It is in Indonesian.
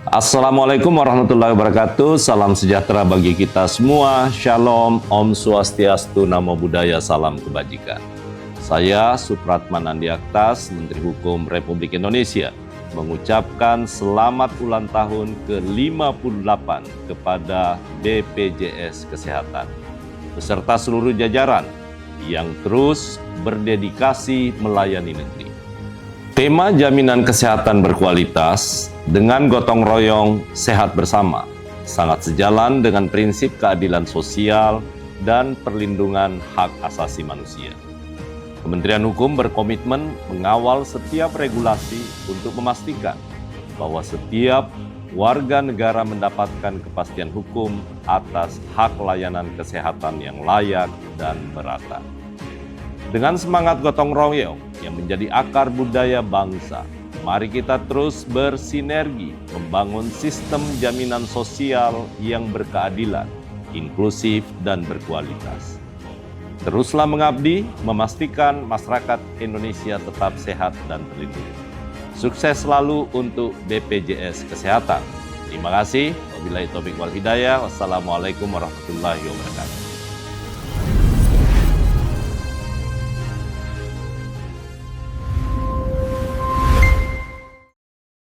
Assalamualaikum warahmatullahi wabarakatuh. Salam sejahtera bagi kita semua. Shalom, Om Swastiastu, Namo Buddhaya, salam kebajikan. Saya Supratman Andi Aktas, Menteri Hukum Republik Indonesia, mengucapkan selamat ulang tahun ke-58 kepada BPJS Kesehatan, beserta seluruh jajaran yang terus berdedikasi melayani negeri. Tema jaminan kesehatan berkualitas dengan gotong royong sehat bersama sangat sejalan dengan prinsip keadilan sosial dan perlindungan hak asasi manusia. Kementerian Hukum berkomitmen mengawal setiap regulasi untuk memastikan bahwa setiap warga negara mendapatkan kepastian hukum atas hak layanan kesehatan yang layak dan merata. Dengan semangat gotong royong yang menjadi akar budaya bangsa, mari kita terus bersinergi membangun sistem jaminan sosial yang berkeadilan, inklusif, dan berkualitas. Teruslah mengabdi, memastikan masyarakat Indonesia tetap sehat dan terlindungi. Sukses selalu untuk BPJS Kesehatan. Terima kasih. Wabillahi taufiq wal hidayah. Wassalamualaikum warahmatullahi wabarakatuh.